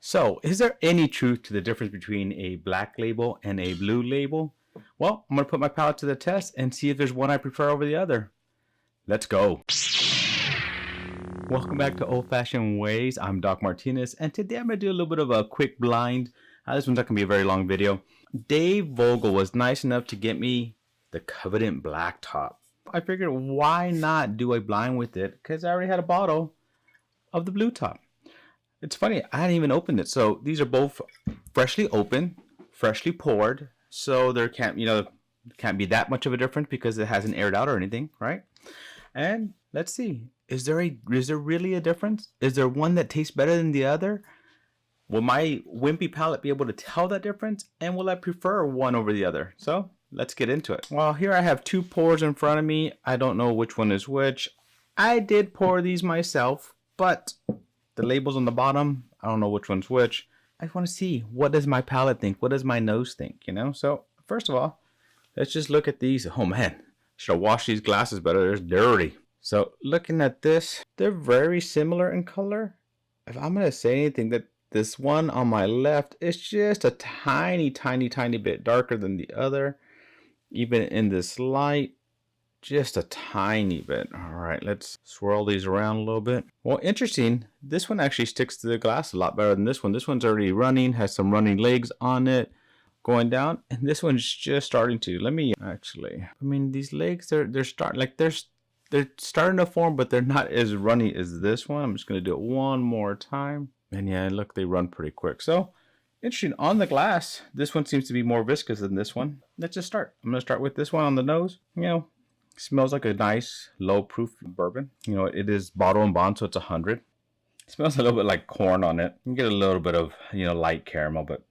So, is there any truth to the difference between a black label and a blue label? Well, I'm going to put my palette to the test and see if there's one I prefer over the other. Let's go. Welcome back to Old Fashioned Ways. I'm Doc Martinez, and today I'm going to do a little bit of a quick blind. This one's not going to be a very long video. Dave Vogel was nice enough to get me the coveted black top. I figured, why not do a blind with it? Because I already had a bottle of the blue top. It's funny, I hadn't even opened it. So these are both freshly opened, freshly poured. So there can't be that much of a difference because it hasn't aired out or anything, right? And let's see, is there really a difference? Is there one that tastes better than the other? Will my wimpy palate be able to tell that difference? And will I prefer one over the other? So let's get into it. Well, here I have two pours in front of me. I don't know which one is which. I did pour these myself, but the labels on the bottom, I don't know which one's which. I want to see, what does my palate think? What does my nose think? So first of all, let's just look at these. Oh man, should have washed these glasses better. They're dirty. So looking at this, they're very similar in color. If I'm going to say anything, that this one on my left is just a tiny bit darker than the other. Even in this light, just a tiny bit. All right, let's swirl these around a little bit. Well, interesting. This one actually sticks to the glass a lot better than this one. This one's already running, has some running legs on it going down, and this one's just starting to. Let me actually. I mean, these legs they're starting to form, but they're not as runny as this one. I'm just gonna do it one more time, and yeah, look, they run pretty quick. So interesting. On the glass, this one seems to be more viscous than this one. Let's just start. I'm gonna start with this one on the nose. Smells like a nice low proof bourbon. It is bottle and bond, so it's 100. Smells a little bit like corn on it. You get a little bit of light caramel, but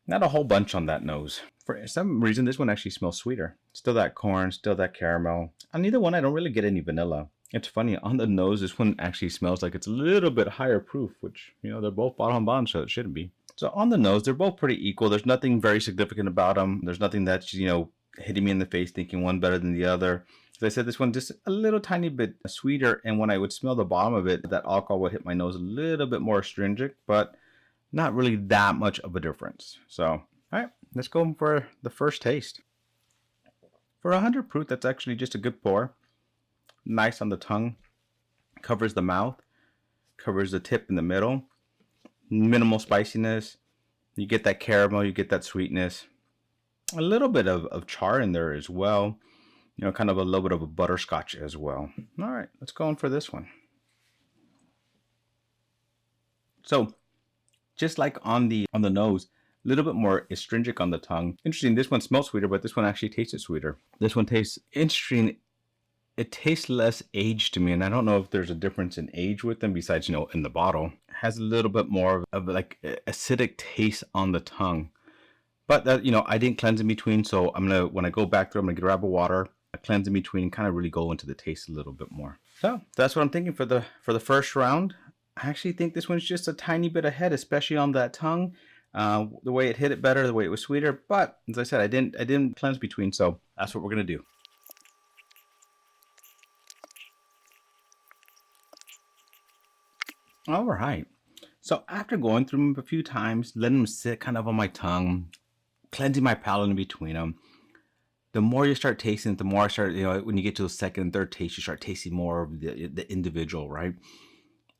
not a whole bunch on that nose. For some reason, this one actually smells sweeter. Still that corn, still that caramel. On either one, I don't really get any vanilla. It's funny, on the nose, this one actually smells like it's a little bit higher proof, which they're both bottle and bond, so it shouldn't be. So on the nose, they're both pretty equal. There's nothing very significant about them. There's nothing that's hitting me in the face thinking one better than the other. As I said, this one just a little tiny bit sweeter, and when I would smell the bottom of it, that alcohol would hit my nose a little bit more astringent, but not really that much of a difference. So, all right, let's go for the first taste. For 100 proof, that's actually just a good pour. Nice on the tongue, covers the mouth, covers the tip in the middle. Minimal spiciness. You get that caramel, you get that sweetness. A little bit of char in there as well. Kind of a little bit of a butterscotch as well. All right, let's go in for this one. So, just like on the nose, a little bit more astringent on the tongue. Interesting, this one smells sweeter, but this one actually tasted sweeter. This one tastes interesting. It tastes less aged to me, and I don't know if there's a difference in age with them besides, in the bottle. It has a little bit more of like acidic taste on the tongue. But that, I didn't cleanse in between, so when I go back through, I'm gonna grab a water, cleanse in between, and kind of really go into the taste a little bit more. So that's what I'm thinking for the first round. I actually think this one's just a tiny bit ahead, especially on that tongue. The way it hit it better, the way it was sweeter. But as I said, I didn't cleanse between, so that's what we're gonna do. All right. So after going through them a few times, letting them sit kind of on my tongue, cleansing my palate in between them, the more you start tasting it, the more I start, when you get to the second and third taste, you start tasting more of the individual, right?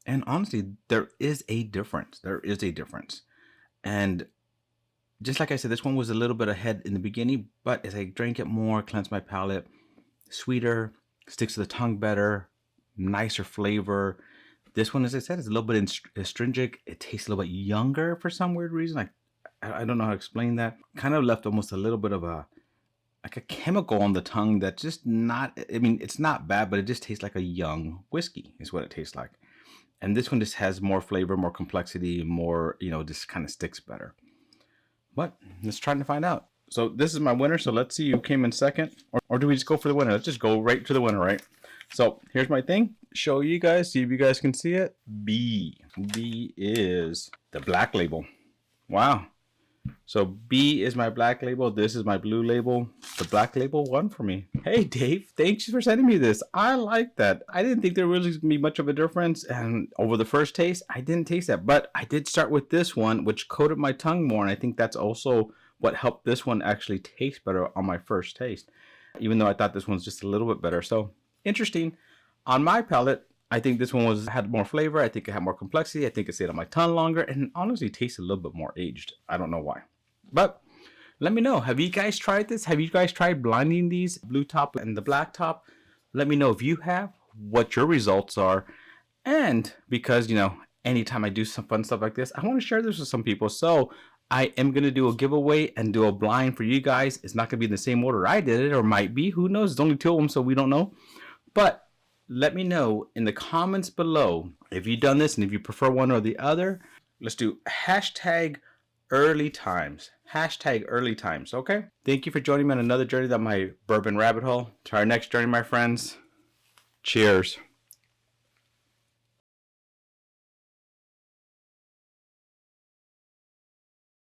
And honestly, there is a difference. There is a difference. And just like I said, this one was a little bit ahead in the beginning, but as I drank it more, cleansed my palate, sweeter, sticks to the tongue better, nicer flavor. This one, as I said, is a little bit astringent. It tastes a little bit younger for some weird reason. I don't know how to explain that. Kind of left almost a little bit of a chemical on the tongue that's just not, it's not bad, but it just tastes like a young whiskey is what it tastes like. And this one just has more flavor, more complexity, more, just kind of sticks better. But let's try to find out. So this is my winner. So let's see who came in second, or do we just go for the winner? Let's just go right to the winner, right? So here's my thing. Show you guys, see if you guys can see it. B is the black label. Wow. So B is my black label. This is my blue label. The black label won for me. Hey, Dave, thanks for sending me this. I like that. I didn't think there really was going to be much of a difference. And over the first taste, I didn't taste that. But I did start with this one, which coated my tongue more. And I think that's also what helped this one actually taste better on my first taste, even though I thought this one's just a little bit better. So interesting. On my palate, I think this one had more flavor. I think it had more complexity. I think it stayed on my tongue longer and honestly tasted a little bit more aged. I don't know why. But let me know. Have you guys tried this? Have you guys tried blinding these blue top and the black top? Let me know if you have, what your results are. And because, you know, anytime I do some fun stuff like this, I want to share this with some people. So I am going to do a giveaway and do a blind for you guys. It's not going to be in the same order I did it, or might be. Who knows? There's only 2 of them, so we don't know. But let me know in the comments below if you've done this and if you prefer one or the other. Let's do hashtag early times. Hashtag early times. Okay. Thank you for joining me on another journey down my bourbon rabbit hole. To our next journey, my friends. Cheers.